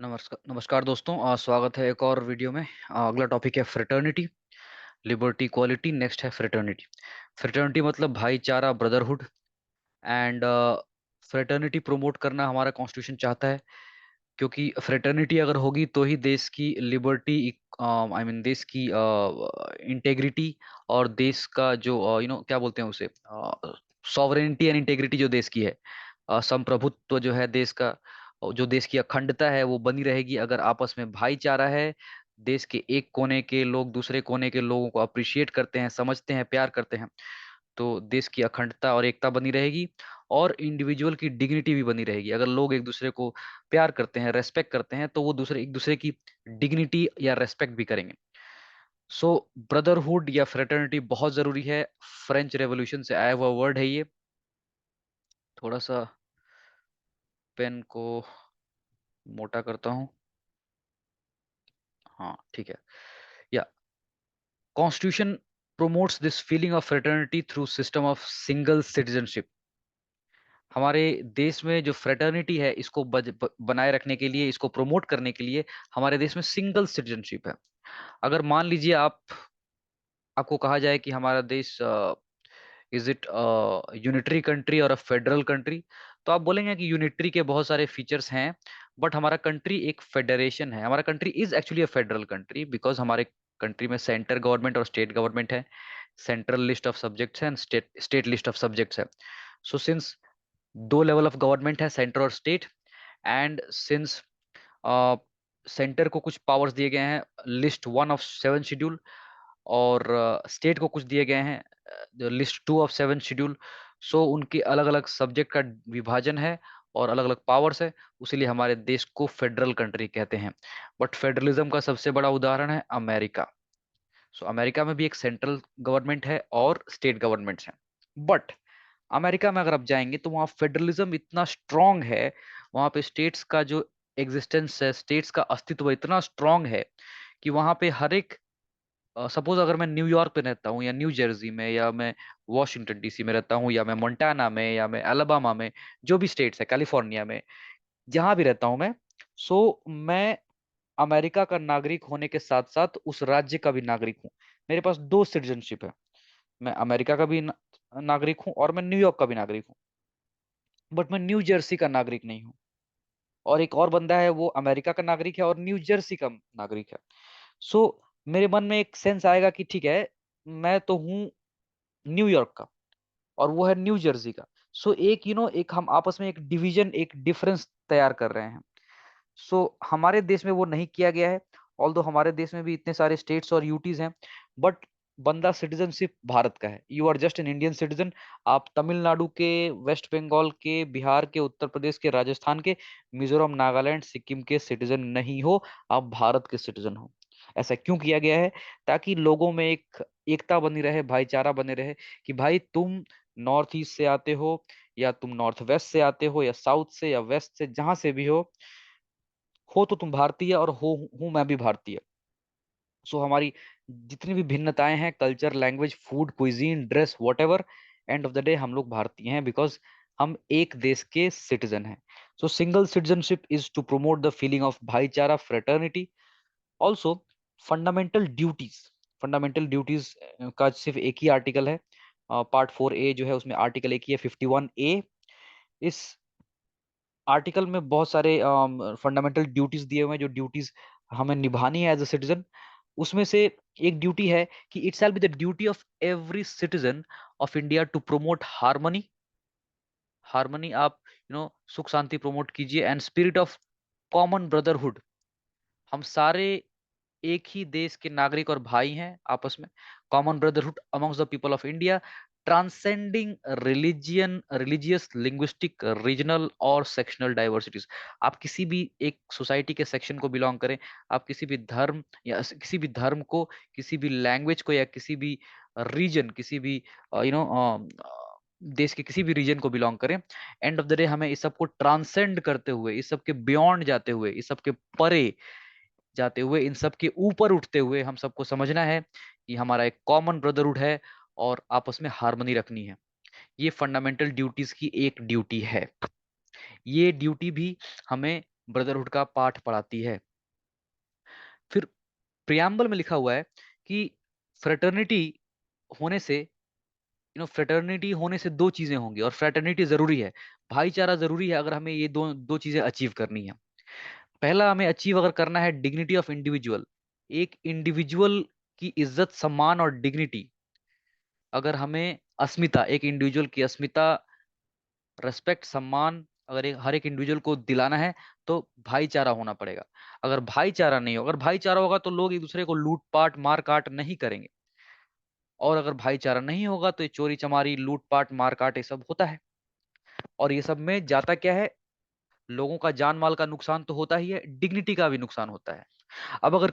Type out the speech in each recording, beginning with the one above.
नमस्कार नमस्कार दोस्तों, स्वागत है एक और वीडियो में। अगला टॉपिक है फ्रेटर्निटी, लिबर्टी, इक्वालिटी। नेक्स्ट है फ्रेटर्निटी। फ्रेटर्निटी मतलब भाईचारा, ब्रदरहुड। एंड फ्रेटर्निटी प्रमोट करना हमारा कॉन्स्टिट्यूशन चाहता है, क्योंकि फ्रेटर्निटी अगर होगी तो ही देश की लिबर्टी, आई मीन देश की इंटेग्रिटी, और देश का जो क्या बोलते हैं उसे, सॉवरेनिटी एंड इंटेग्रिटी जो देश की है, संप्रभुत्व जो है देश का, और जो देश की अखंडता है वो बनी रहेगी अगर आपस में भाईचारा है। देश के एक कोने के लोग दूसरे कोने के लोगों को अप्रिशिएट करते हैं, समझते हैं, प्यार करते हैं, तो देश की अखंडता और एकता बनी रहेगी। और इंडिविजुअल की डिग्निटी भी बनी रहेगी। अगर लोग एक दूसरे को प्यार करते हैं, रेस्पेक्ट करते हैं, तो वो दूसरे एक दूसरे की डिग्निटी या रेस्पेक्ट भी करेंगे। सो ब्रदरहुड या फ्रेटर्निटी बहुत जरूरी है। फ्रेंच रेवोल्यूशन से आया हुआ वर्ड है ये। थोड़ा सा पेन को मोटा करता हूँ। हाँ, ठीक है। या constitution promotes this feeling of fraternity through system of single citizenship। हमारे देश में जो फ्रेटर्निटी है, इसको बनाए रखने के लिए, इसको प्रमोट करने के लिए हमारे देश में सिंगल सिटीजनशिप है। अगर मान लीजिए आपको कहा जाए कि हमारा देश इज इट यूनिटरी कंट्री और अ फेडरल कंट्री, तो आप बोलेंगे कि यूनिटरी के बहुत सारे फीचर्स हैं, बट हमारा कंट्री एक फेडरेशन है। हमारा country is actually a federal country, because हमारे कंट्री में सेंटर गवर्नमेंट और स्टेट गवर्नमेंट है। सेंट्रल लिस्ट ऑफ सब्जेक्ट्स है and state list of subjects है। सो सिंस दो लेवल ऑफ गवर्नमेंट है, सेंटर और स्टेट, एंड सिंस सेंटर को कुछ पावर्स दिए गए हैं, लिस्ट 1 ऑफ 7 शेड्यूल, और स्टेट को कुछ दिए गए हैं, लिस्ट 2 ऑफ 7 शेड्यूल। सो उनके अलग अलग सब्जेक्ट का विभाजन है और अलग अलग पावर्स है। उसीलिए हमारे देश को फेडरल कंट्री कहते हैं। बट फेडरलिज्म का सबसे बड़ा उदाहरण है अमेरिका। सो अमेरिका में भी एक सेंट्रल गवर्नमेंट है और स्टेट गवर्नमेंट्स हैं। बट अमेरिका में अगर आप जाएंगे तो वहाँ फेडरलिज्म इतना स्ट्रांग है, वहाँ पे स्टेट्स का जो एग्जिस्टेंस है, स्टेट्स का अस्तित्व इतना स्ट्रांग है कि वहाँ पे हर एक, सपोज अगर मैं न्यूयॉर्क पे रहता हूँ या न्यू जर्सी में, या मैं वॉशिंगटन डीसी में रहता हूँ, या मैं मोंटाना में, या मैं अलाबामा में, जो भी स्टेट्स है, कैलिफोर्निया में, जहां भी रहता हूं मैं, सो मैं अमेरिका का नागरिक होने के साथ साथ उस राज्य का भी नागरिक हूँ। मेरे पास दो सिटीजनशिप है। मैं अमेरिका का भी नागरिक हूँ और मैं न्यूयॉर्क का भी नागरिक हूँ। बट मैं न्यू जर्सी का नागरिक नहीं हूँ। और एक और बंदा है, वो अमेरिका का नागरिक है और न्यू जर्सी का नागरिक है। सो मेरे मन में एक सेंस आएगा कि ठीक है, मैं तो हूँ न्यूयॉर्क का और वो है न्यू जर्सी का। सो एक एक हम आपस में एक डिवीजन, एक डिफरेंस तैयार कर रहे हैं। सो हमारे देश में वो नहीं किया गया है। ऑल्दो हमारे देश में भी इतने सारे स्टेट्स और यूटीज हैं, बट बंदा सिटीजनशिप भारत का है। You are just an Indian citizen. आप तमिलनाडु के, वेस्ट बंगाल के, बिहार के, उत्तर प्रदेश के, राजस्थान के, मिजोरम, नागालैंड, सिक्किम के सिटीजन नहीं हो। आप भारत के सिटीजन हो। ऐसा क्यों किया गया है? ताकि लोगों में एक एकता बनी रहे, भाईचारा बने रहे, कि भाई तुम नॉर्थ ईस्ट से आते हो, या तुम नॉर्थ वेस्ट से आते हो, या साउथ से, या वेस्ट से, जहां से भी हो तो तुम भारतीय, और हो हूं मैं भी भारतीय। सो हमारी जितनी भी भिन्नताएं हैं, culture, language, food, cuisine, dress, whatever, end of the day हम लोग भारतीय हैं, बिकॉज हम एक देश के सिटीजन हैं। So single citizenship is to promote the feeling of भाईचारा, fraternity. Also fundamental duties. Fundamental duties का सिर्फ एक ही आर्टिकल है, पार्ट 4A जो है, उसमें आर्टिकल एक ही है, 51A। इस आर्टिकल में बहुत सारे फंडामेंटल ड्यूटीज दिए हुए हैं, जो ड्यूटीज हमें निभानी है एज अ सिटीजन। उसमें से एक ड्यूटी है कि it shall be the duty of every citizen of India to promote harmony. Harmony, आप सुख शांति प्रमोट कीजिए, and spirit of common brotherhood. हम सारे एक ही देश के नागरिक और भाई हैं आपस में। Common brotherhood amongst the people of India, transcending religion, religious, linguistic, regional और सेक्शनल डाइवर्सिटीज। आप किसी भी एक सोसाइटी के सेक्शन को बिलोंग करें, आप किसी भी धर्म या किसी भी धर्म को, किसी भी लैंग्वेज को, या किसी भी रीजन, किसी भी यू नो देश के किसी भी रीजन को बिलोंग करें, एंड ऑफ द डे हमें इस सब को ट्रांसेंड करते हुए, इस सब के बियॉन्ड जाते हुए, इस सब के परे जाते हुए, इन सब के ऊपर उठते हुए, हम सबको समझना है कि हमारा एक कॉमन ब्रदरहुड है और आपस में हार्मनी रखनी है। ये फंडामेंटल ड्यूटीज की एक ड्यूटी है। ये ड्यूटी भी हमें ब्रदरहुड का पाठ पढ़ाती है। फिर प्रियम्बल में लिखा हुआ है कि फ्रेटर्निटी होने से फ्रेटर्निटी होने से दो चीजें होंगी और फ्रेटर्निटी जरूरी है, भाईचारा जरूरी है अगर हमें ये दो दो चीजें अचीव करनी है। पहला हमें अचीव अगर करना है डिग्निटी ऑफ इंडिविजुअल, एक इंडिविजुअल की इज्जत सम्मान और डिग्निटी, अगर हमें अस्मिता, एक इंडिविजुअल की अस्मिता, रेस्पेक्ट, सम्मान अगर हर एक इंडिविजुअल को दिलाना है तो भाईचारा होना पड़ेगा। अगर भाईचारा नहीं होगा, अगर भाईचारा होगा तो लोग एक दूसरे को लूट पाट मार काट नहीं करेंगे, और अगर भाईचारा नहीं होगा तो ये चोरी चमारी लूट पाट मार काट ये सब होता है। और ये सब में जाता क्या है, लोगों का जान माल का नुकसान तो होता ही है, डिग्निटी का भी नुकसान होता है। अब अगर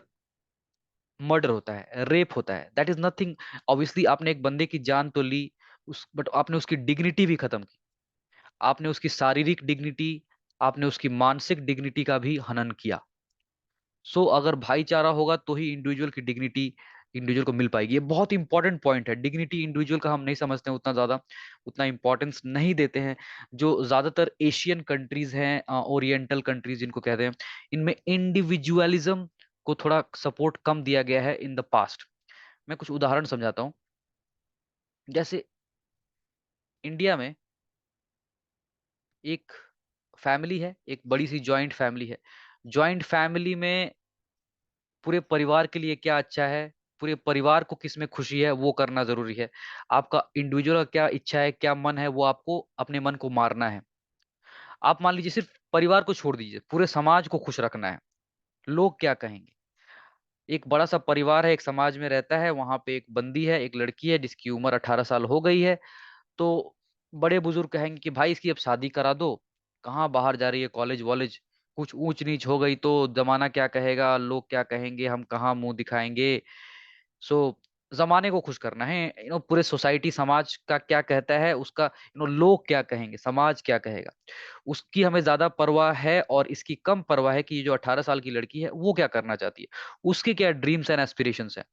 मर्डर होता है, रेप होता है, दैट इज नथिंग, ऑब्वियसली आपने एक बंदे की जान तो ली, उस बट आपने उसकी डिग्निटी भी खत्म की, आपने उसकी शारीरिक डिग्निटी, आपने उसकी मानसिक डिग्निटी का भी हनन किया। सो अगर भाईचारा होगा तो ही इंडिविजुअल की डिग्निटी इंडिविजुअल को मिल पाएगी। ये बहुत इंपॉर्टेंट पॉइंट है, डिग्निटी इंडिविजुअल का हम नहीं समझते हैं उतना ज्यादा, उतना इंपॉर्टेंस नहीं देते हैं। जो ज्यादातर एशियन कंट्रीज हैं, ओरिएंटल कंट्रीज जिनको कहते हैं, इनमें इंडिविजुअलिज्म को थोड़ा सपोर्ट कम दिया गया है इन द पास्ट। मैं कुछ उदाहरण समझाता हूँ। जैसे इंडिया में एक फैमिली है, एक बड़ी सी जॉइंट फैमिली है। जॉइंट फैमिली में पूरे परिवार के लिए क्या अच्छा है, पूरे परिवार को किस में खुशी है वो करना जरूरी है। आपका इंडिविजुअल का क्या इच्छा है, क्या मन है, वो आपको अपने मन को मारना है। आप मान लीजिए सिर्फ परिवार को छोड़ दीजिए, पूरे समाज को खुश रखना है, लोग क्या कहेंगे। एक बड़ा सा परिवार है, एक समाज में रहता है, वहां पे एक बंदी है, एक लड़की है जिसकी उम्र 18 साल हो गई है। तो बड़े बुजुर्ग कहेंगे कि भाई इसकी अब शादी करा दो, कहाँ बाहर जा रही है कॉलेज वॉलेज, कुछ ऊंच नीच हो गई तो जमाना क्या कहेगा, लोग क्या कहेंगे, हम कहाँ मुंह दिखाएंगे। सो जमाने को खुश करना है, पूरे सोसाइटी समाज का क्या कहता है उसका, लोग क्या कहेंगे, समाज क्या कहेगा, उसकी हमें ज्यादा परवाह है और इसकी कम परवाह है कि ये जो 18 साल की लड़की है वो क्या करना चाहती है, उसके क्या ड्रीम्स एंड एस्पिरेशंस है।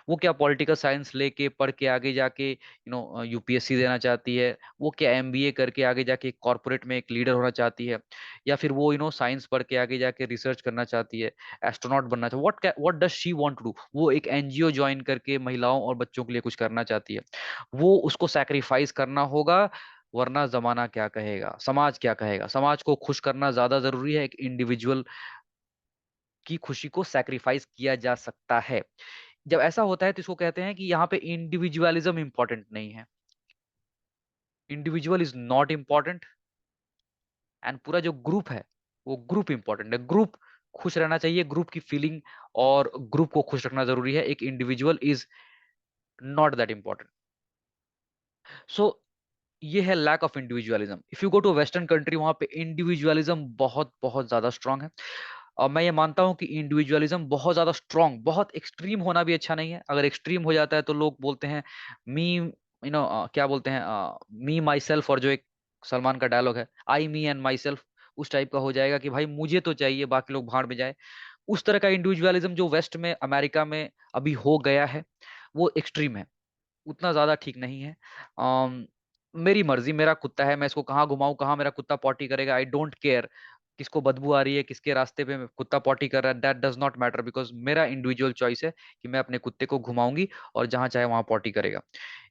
वो क्या पॉलिटिकल साइंस लेके पढ़ के आगे जाके यूपीएससी देना चाहती है, वो क्या एमबीए करके आगे जाके कॉर्पोरेट में एक लीडर होना चाहती है, या फिर वो साइंस पढ़ के आगे जाके रिसर्च करना चाहती है, एस्ट्रोनॉट बनना चाहती है, what does she want to do, वो एक एनजीओ ज्वाइन करके महिलाओं और बच्चों के लिए कुछ करना चाहती है। वो उसको सैक्रिफाइस करना होगा, वरना जमाना क्या कहेगा, समाज क्या कहेगा। समाज को खुश करना ज्यादा जरूरी है, एक इंडिविजुअल की खुशी को सैक्रिफाइस किया जा सकता है। जब ऐसा होता है तो इसको कहते हैं कि यहाँ पे इंडिविजुअलिज्म इंपॉर्टेंट नहीं है, individual is not important, and पूरा जो ग्रुप है वो ग्रुप इंपॉर्टेंट है। ग्रुप खुश रहना चाहिए, ग्रुप की फीलिंग और ग्रुप को खुश रखना जरूरी है, एक individual is not that important. So ये है lack of individualism. If you go to western country, वहां पे इंडिविजुअलिज्म बहुत बहुत ज्यादा स्ट्रांग है। और मैं ये मानता हूं कि इंडिविजुअलिज्म बहुत ज्यादा स्ट्रांग, बहुत एक्सट्रीम होना भी अच्छा नहीं है। अगर एक्सट्रीम हो जाता है तो लोग बोलते हैं मी क्या बोलते हैं, मी माई सेल्फ, और जो एक सलमान का डायलॉग है, आई मी एंड माई सेल्फ, उस टाइप का हो जाएगा कि भाई मुझे तो चाहिए, बाकी लोग भाड़ में जाए। उस तरह का इंडिविजुअलिज्म जो वेस्ट में, अमेरिका में अभी हो गया है, वो एक्सट्रीम है, उतना ज्यादा ठीक नहीं है। मेरी मर्जी, मेरा कुत्ता है, मैं इसको कहाँ घुमाऊं, कहाँ मेरा कुत्ता पॉटी करेगा, आई डोंट केयर। किसको बदबू आ रही है, किसके रास्ते पे कुत्ता पॉटी कर रहा है, that does not matter, because मेरा इंडिविजुअल चॉइस है कि मैं अपने कुत्ते को घुमाऊंगी और जहां चाहे वहां पॉटी करेगा।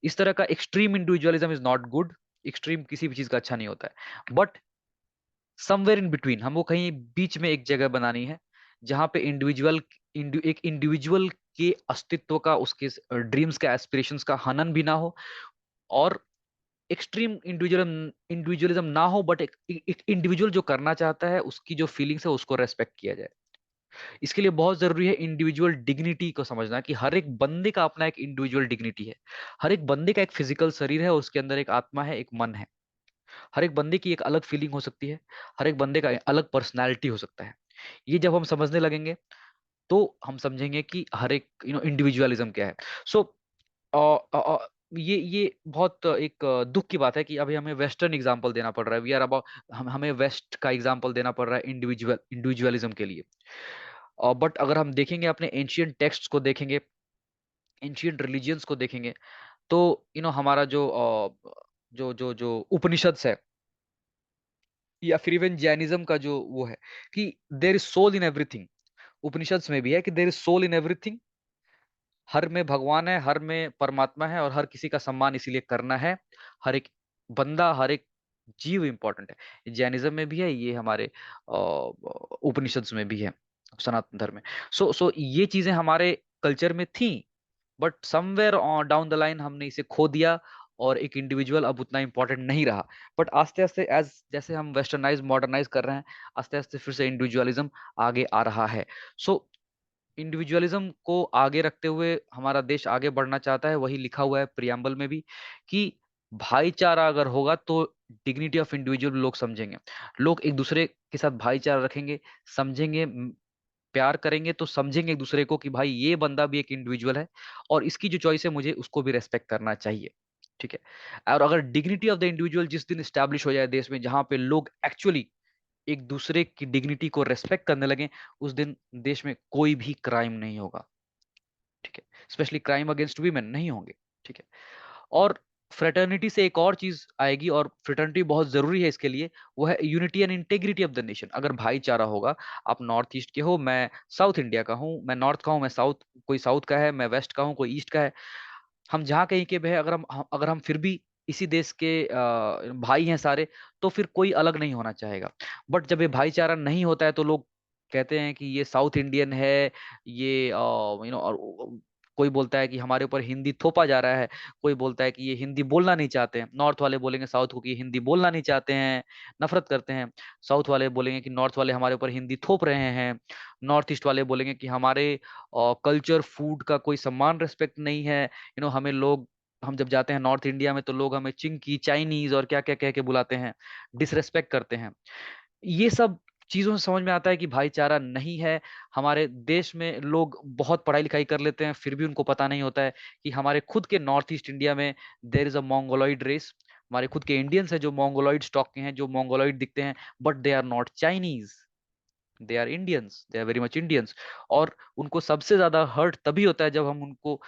इस तरह का extreme individualism is not good. Extreme किसी भी चीज का अच्छा नहीं होता है, बट समवेयर इन बिटवीन, हमको कहीं बीच में एक जगह बनानी है जहां पे एक इंडिविजुअल के अस्तित्व का, उसके ड्रीम्स का, एस्पिरेशंस का हनन भी ना हो, और एक्सट्रीम इंडिविजुअलिज्म ना हो, बट एक इंडिविजुअल जो करना चाहता है उसकी जो फीलिंग्स है उसको रेस्पेक्ट किया जाए। इसके लिए बहुत जरूरी है इंडिविजुअल डिग्निटी को समझना, कि हर एक बंदे का अपना एक इंडिविजुअल डिग्निटी है। हर एक बंदे का एक फिजिकल शरीर है, उसके अंदर एक आत्मा है, एक मन है। हर एक बंदे की एक अलग फीलिंग हो सकती है, हर एक बंदे का अलग पर्सनैलिटी हो सकता है। ये जब हम समझने लगेंगे तो हम समझेंगे कि हर एक इंडिविजुअलिज्म क्या है। सो ये बहुत एक दुख की बात है कि अभी हमें वेस्टर्न एग्जांपल देना पड़ रहा है, वी आर अबाउट, हमें वेस्ट का एग्जांपल देना पड़ रहा है इंडिविजुअलिज्म के लिए। बट अगर हम देखेंगे, अपने एंशियंट टेक्स्ट को देखेंगे, एंशियंट रिलीजियंस को देखेंगे, तो हमारा जो उपनिषद है, या फिर इवन जैनिज्म का जो वो है कि there is soul in everything. Upanishads में भी है कि there is soul in everything. हर में भगवान है, हर में परमात्मा है और हर किसी का सम्मान इसीलिए करना है। हर एक बंदा, हर एक जीव इंपॉर्टेंट है। जैनिज्म में भी है, ये हमारे उपनिषद्स में भी है, सनातन धर्म में। सो ये चीजें हमारे कल्चर में थी, but somewhere down the line हमने इसे खो दिया और एक इंडिविजुअल अब उतना इंपॉर्टेंट नहीं रहा। बट आस्ते आस्ते एज जैसे हम वेस्टर्नाइज मॉडर्नाइज कर रहे हैं, आस्ते आस्ते फिर से इंडिविजुअलिज्म आगे आ रहा है। सो इंडिविजुअलिज्म को आगे रखते हुए हमारा देश आगे बढ़ना चाहता है। वही लिखा हुआ है प्रियम्बल में भी कि भाईचारा अगर होगा तो डिग्निटी ऑफ इंडिविजुअल लोग समझेंगे। लोग एक दूसरे के साथ भाईचारा रखेंगे, समझेंगे, प्यार करेंगे तो समझेंगे एक दूसरे को कि भाई ये बंदा भी एक इंडिविजुअल है और इसकी जो चॉइस है मुझे उसको भी रेस्पेक्ट करना चाहिए। ठीक है। और अगर डिग्निटी ऑफ द इंडिविजुअल जिस दिन स्टैब्लिश हो जाए देश में, जहां पे लोग एक्चुअली एक दूसरे की डिग्निटी को रेस्पेक्ट करने लगे, उस दिन देश में कोई भी क्राइम नहीं होगा। ठीक है। स्पेशली क्राइम अगेंस्ट वीमेन नहीं होंगे। ठीक है। और फ्रेटर्निटी से एक और चीज आएगी, और फ्रेटर्निटी बहुत जरूरी है इसके लिए, वो है unity and integrity of the nation. अगर भाईचारा होगा, आप नॉर्थ ईस्ट के हो, मैं साउथ इंडिया का हूँ, मैं नॉर्थ का हूँ, मैं साउथ, कोई साउथ का है, मैं वेस्ट का हूँ, कोई ईस्ट का है, हम जहाँ कहीं के भी है, अगर हम फिर भी इसी देश के भाई हैं सारे, तो फिर कोई अलग नहीं होना चाहेगा। बट जब ये भाईचारा नहीं होता है तो लोग कहते हैं कि ये साउथ इंडियन है, ये और कोई बोलता है कि हमारे ऊपर हिंदी थोपा जा रहा है, कोई बोलता है कि ये हिंदी बोलना नहीं चाहते हैं। नॉर्थ वाले बोलेंगे साउथ को कि हिंदी बोलना नहीं चाहते हैं, नफरत करते हैं। साउथ वाले बोलेंगे कि नॉर्थ वाले हमारे ऊपर हिंदी थोप रहे हैं। नॉर्थ ईस्ट वाले बोलेंगे कि हमारे कल्चर फूड का कोई सम्मान रेस्पेक्ट नहीं है। हमें लोग, हम जब जाते हैं नॉर्थ इंडिया में तो लोग हमें चिंकी, चाइनीज और क्या क्या कह के बुलाते हैं, डिसरेस्पेक्ट करते हैं। ये सब चीजों से समझ में आता है कि भाईचारा नहीं है। हमारे देश में लोग बहुत पढ़ाई लिखाई कर लेते हैं, फिर भी उनको पता नहीं होता है कि हमारे खुद के नॉर्थ ईस्ट इंडिया में there is a mongoloid race. हमारे खुद के इंडियंस हैं जो मोंगोलॉइड स्टॉक के हैं, जो मोंगोलॉइड दिखते हैं, but they are not Chinese, they are Indians, they are very much Indians. और उनको सबसे ज्यादा हर्ट तभी होता है जब हम उनको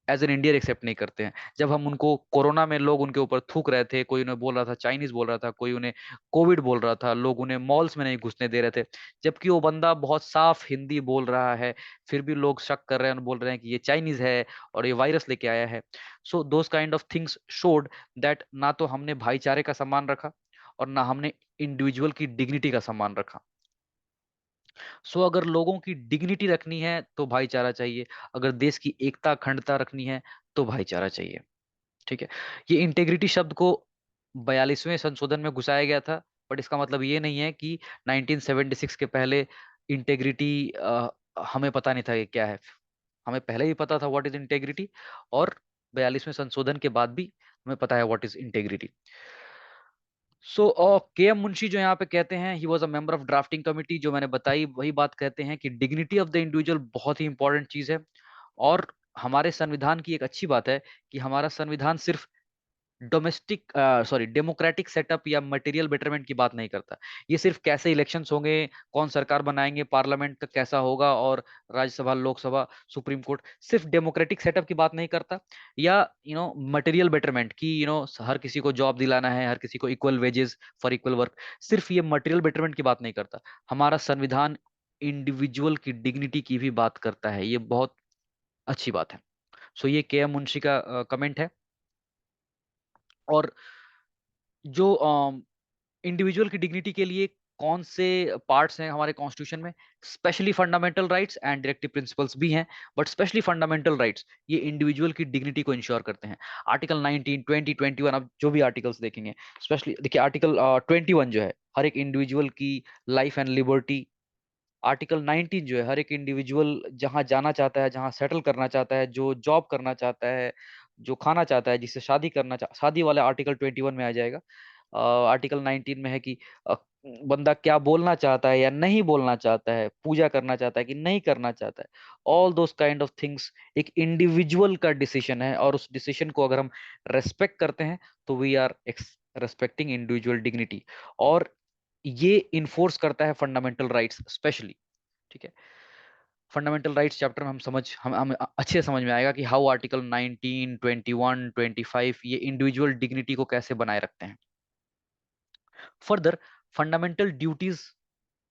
एज एन इंडियन एक्सेप्ट नहीं करते हैं। जब हम उनको, कोरोना में लोग उनके ऊपर थूक रहे थे, कोई उन्हें बोल रहा था चाइनीज बोल रहा था, कोई उन्हें कोविड बोल रहा था, लोग उन्हें मॉल्स में नहीं घुसने दे रहे थे, जबकि वो बंदा बहुत साफ हिंदी बोल रहा है, फिर भी लोग शक कर रहे हैं और बोल रहे हैं कि ये चाइनीज है और ये वायरस लेके आया है। So those kind of things showed that ना तो हमने भाईचारे का सम्मान रखा और ना हमने इंडिविजुअल की डिग्निटी का सम्मान रखा। सो अगर लोगों की डिग्निटी रखनी है तो भाईचारा चाहिए, अगर देश की एकता अखंडता रखनी है तो भाईचारा चाहिए। ठीक है। ये इंटेग्रिटी शब्द को 42वें संशोधन में घुसाया गया था, बट इसका मतलब ये नहीं है कि 1976 के पहले इंटेग्रिटी हमें पता नहीं था कि क्या है। हमें पहले ही पता था व्हाट इज इंटेग्रिटी, और 42वें संशोधन के बाद भी हमें पता है व्हाट इज इंटेग्रिटी। सो के एम मुंशी जो यहाँ पे कहते हैं, he was a member of drafting committee, जो मैंने बताई वही बात कहते हैं कि डिग्निटी ऑफ द इंडिविजुअल बहुत ही इंपॉर्टेंट चीज है। और हमारे संविधान की एक अच्छी बात है कि हमारा संविधान सिर्फ डोमेस्टिक डेमोक्रेटिक सेटअप या मटेरियल बेटरमेंट की बात नहीं करता। ये सिर्फ कैसे इलेक्शंस होंगे, कौन सरकार बनाएंगे, पार्लियामेंट का कैसा होगा, और राज्यसभा, लोकसभा, सुप्रीम कोर्ट, सिर्फ डेमोक्रेटिक सेटअप की बात नहीं करता, या मटेरियल बेटरमेंट की, हर किसी को जॉब दिलाना है, हर किसी को equal wages for equal work, सिर्फ ये मटेरियल बेटरमेंट की बात नहीं करता। हमारा संविधान इंडिविजुअल की डिग्निटी की भी बात करता है। ये बहुत अच्छी बात है। सो ये के एम मुंशी का कमेंट है। और जो इंडिविजुअल की डिग्निटी के लिए कौन से पार्ट्स हैं हमारे कॉन्स्टिट्यूशन में, specially fundamental rights and directive principles भी हैं, बट स्पेशली फंडामेंटल राइट्स ये इंडिविजुअल की डिग्निटी को इंश्योर करते हैं। आर्टिकल 19, 20, 21, आप जो भी आर्टिकल्स देखेंगे, स्पेशली देखिए आर्टिकल 21 जो है हर एक इंडिविजुअल की लाइफ एंड लिबर्टी। आर्टिकल 19 जो है हर एक इंडिविजुअल जहां जाना चाहता है, जहां सेटल करना चाहता है, जो जॉब करना चाहता है, जो खाना चाहता है, जिससे शादी करना शादी वाला आर्टिकल 21 में आ जाएगा। आर्टिकल 19 में है कि अ, बंदा क्या बोलना चाहता है या नहीं बोलना चाहता है, पूजा करना चाहता है कि नहीं करना चाहता है, all those kind of things एक इंडिविजुअल का डिसीजन है, और उस डिसीजन को अगर हम रेस्पेक्ट करते हैं तो we are respecting individual dignity. और ये इन्फोर्स करता है फंडामेंटल राइट्स स्पेशली। ठीक है। फंडामेंटल राइट्स चैप्टर में हम अच्छे से समझ में आएगा कि हाउ आर्टिकल 19, 21, 25 ये इंडिविजुअल डिग्निटी को कैसे बनाए रखते हैं। फर्दर फंडामेंटल ड्यूटीज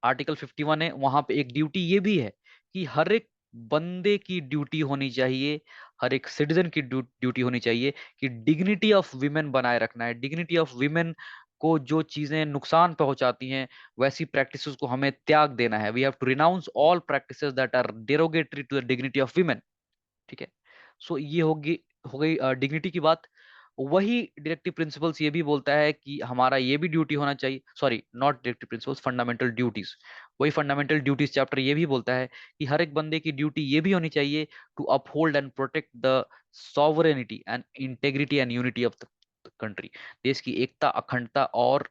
आर्टिकल 51 है, वहां पे एक ड्यूटी ये भी है कि हर एक बंदे की ड्यूटी होनी चाहिए, हर एक सिटीजन की ड्यूटी होनी चाहिए कि डिग्निटी ऑफ विमेन बनाए रखना है। डिग्निटी ऑफ विमेन को जो चीजें नुकसान पहुंचाती हैं वैसी प्रैक्टिसेस को हमें त्याग देना है। We have to renounce all practices that are derogatory to the dignity of women. ठीक है। सो ये होगी, हो गई डिग्निटी की बात। वही डायरेक्टिव प्रिंसिपल्स ये भी बोलता है कि हमारा ये भी ड्यूटी होना चाहिए, sorry not directive principles, fundamental duties. वही फंडामेंटल ड्यूटीज चैप्टर ये भी बोलता है कि हर एक बंदे की ड्यूटी ये भी होनी चाहिए to uphold and protect the sovereignty and integrity and unity of the country. देश की एकता, अखंडता और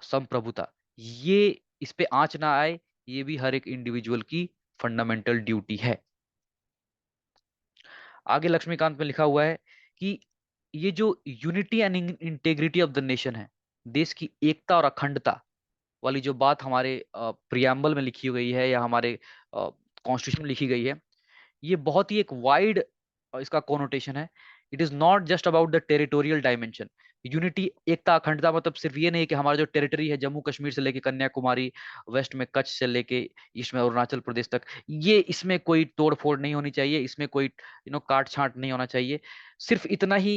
संप्रभुता, ये इस पे आंच ना आए, ये भी हर एक इंडिविजुअल की फंडामेंटल ड्यूटी है। आगे लक्ष्मीकांत में लिखा हुआ है कि ये जो unity and integrity of the nation है, देश की एकता और अखंडता वाली जो बात हमारे प्रियम्बल में लिखी गई है या हमारे कॉन्स्टिट्यूशन में लिखी गई है, ये बहुत ही एक वाइड इसका कोनोटेशन है। It is not just about the territorial dimension. Unity, एकता, अखंडता मतलब सिर्फ ये नहीं है कि हमारा जो टेरिटरी है जम्मू कश्मीर से लेके कन्याकुमारी, वेस्ट में कच्छ से लेके ईस्ट में अरुणाचल प्रदेश तक, ये इसमें कोई तोड़ फोड़ नहीं होनी चाहिए, इसमें कोई काट छांट नहीं होना चाहिए। सिर्फ इतना ही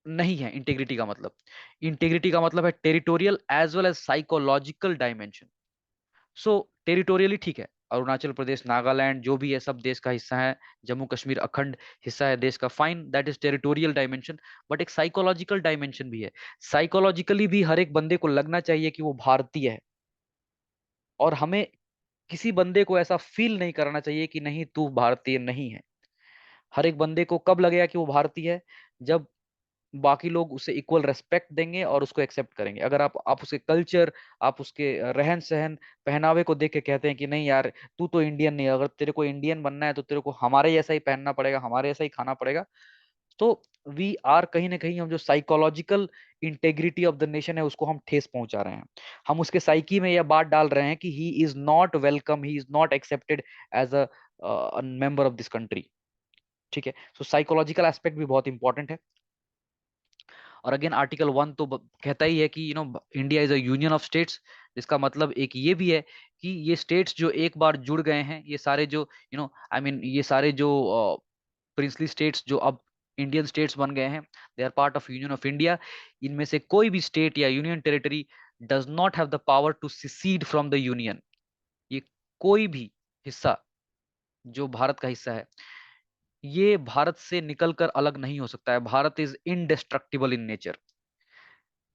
नहीं है इंटीग्रिटी का मतलब। इंटीग्रिटी का मतलब है territorial as well as psychological dimension. So territorially ठीक है, अरुणाचल प्रदेश, नागालैंड जो भी है सब देश का हिस्सा है, जम्मू कश्मीर अखंड हिस्सा है देश का, fine, that is territorial dimension. But एक साइकोलॉजिकल डायमेंशन भी है। साइकोलॉजिकली भी हर एक बंदे को लगना चाहिए कि वो भारतीय है, और हमें किसी बंदे को ऐसा फील नहीं कराना चाहिए कि नहीं तू भारतीय नहीं है। हर एक बंदे को कब लगेगा कि वो भारतीय है, जब बाकी लोग उसे इक्वल रेस्पेक्ट देंगे और उसको एक्सेप्ट करेंगे। अगर आप उसके कल्चर, आप उसके रहन सहन, पहनावे को देख के कहते हैं कि नहीं यार तू तो इंडियन नहीं है, अगर तेरे को इंडियन बनना है तो तेरे को हमारे जैसा ही पहनना पड़ेगा, हमारे जैसा ही खाना पड़ेगा, तो वी आर कहीं ना कहीं, हम जो psychological integrity of the nation है उसको हम ठेस पहुंचा रहे हैं। हम उसके साइकी में यह बात डाल रहे हैं कि he is not welcome, he is not accepted as a member of this country. ठीक है। सो साइकोलॉजिकल एस्पेक्ट भी बहुत इंपॉर्टेंट है। और अगेन आर्टिकल 1 तो कहता ही है कि India is a union of states. जिसका मतलब एक ये भी है कि ये स्टेट्स जो एक बार जुड़ गए हैं, ये सारे जो आई मीन ये सारे जो प्रिंसली स्टेट्स जो अब इंडियन स्टेट्स बन गए हैं, they are part of union of India. इनमें से कोई भी स्टेट या union territory does not have the power to secede from the union. ये कोई भी हिस्सा जो भारत का हिस्सा है, ये भारत से निकलकर अलग नहीं हो सकता है। Bharat is indestructible in nature.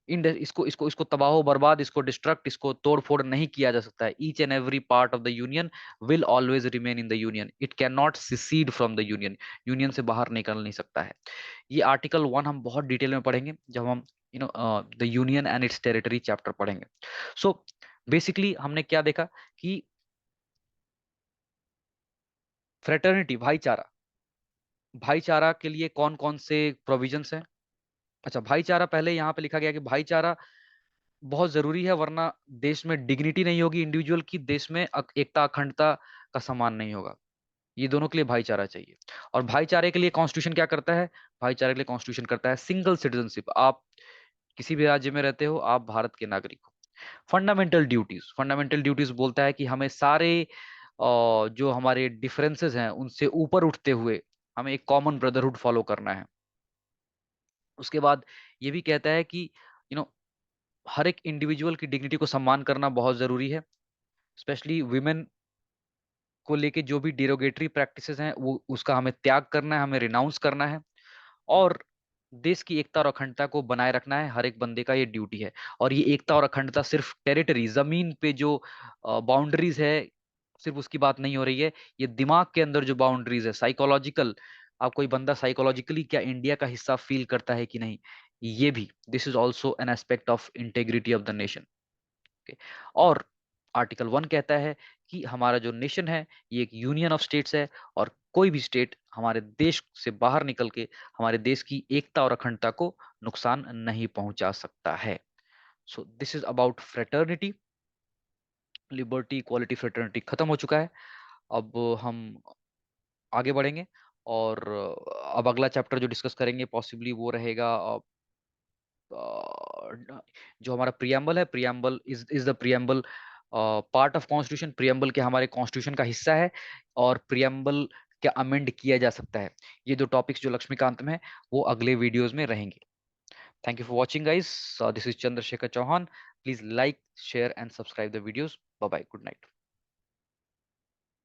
इन इसको इसको इसको तबाह बर्बाद, इसको डिस्ट्रक्ट, इसको तोड़ फोड़ नहीं किया जा सकता है। Each and every part of the union will always remain in the union, it can not secede from the union. Union से बाहर निकल नहीं सकता है। ये आर्टिकल 1 हम बहुत डिटेल में पढ़ेंगे जब हम the union and its territory chapter पढ़ेंगे। सो बेसिकली हमने क्या देखा कि फ्रेटर्निटी, भाईचारा, भाईचारा के लिए कौन कौन से प्रोविजंस हैं। अच्छा, भाईचारा पहले यहाँ पे लिखा गया कि भाईचारा बहुत जरूरी है, वरना देश में डिग्निटी नहीं होगी इंडिविजुअल की, देश में एकता अखंडता का सम्मान नहीं होगा। ये दोनों के लिए भाईचारा चाहिए। और भाईचारे के लिए कॉन्स्टिट्यूशन क्या करता है? भाईचारे के लिए कॉन्स्टिट्यूशन करता है सिंगल सिटीजनशिप। आप किसी भी राज्य में रहते हो, आप भारत के नागरिक हो। फंडामेंटल ड्यूटीज, फंडामेंटल ड्यूटीज बोलता है कि हमें सारे जो हमारे डिफरेंसेस हैं उनसे ऊपर उठते हुए हमें एक कॉमन ब्रदरहुड फॉलो करना है। उसके बाद ये भी कहता है कि यू नो हर एक इंडिविजुअल की डिग्निटी को सम्मान करना बहुत जरूरी है। स्पेशली वुमेन को लेके जो भी डिरोगेटरी प्रैक्टिसेस हैं वो उसका हमें त्याग करना है, हमें रिनाउंस करना है। और देश की एकता और अखंडता को बनाए रखना है, हर एक बंदे का ये ड्यूटी है। और ये एकता और अखंडता सिर्फ टेरिटरी, जमीन पे जो बाउंड्रीज है, सिर्फ उसकी बात नहीं हो रही है। ये दिमाग के अंदर जो बाउंड्रीज है, साइकोलॉजिकल, आप कोई बंदा साइकोलॉजिकली क्या इंडिया का हिस्सा फील करता है कि नहीं, ये भी, this is also an aspect of integrity of the nation. Okay. और आर्टिकल 1 कहता है कि हमारा जो नेशन है ये एक यूनियन ऑफ स्टेट्स है, और कोई भी स्टेट हमारे देश से बाहर निकल के हमारे देश की एकता और अखंडता को नुकसान नहीं पहुंचा सकता है। So this is about fraternity. Liberty, equality, fraternity खत्म हो चुका है। अब हम आगे बढ़ेंगे, और अब अगला चैप्टर जो डिस्कस करेंगे पॉसिबली वो रहेगा जो हमारा प्रियम्बल है, preamble is the preamble part of constitution, preamble के हमारे कॉन्स्टिट्यूशन का हिस्सा है, और प्रियम्बल क्या अमेंड किया जा सकता है। ये दो टॉपिक्स जो लक्ष्मीकांत में है, वो अगले वीडियोस में रहेंगे। Thank you for watching guys, this is Chandrashekhar Chauhan. Please like, share and subscribe the videos. Bye bye, good night.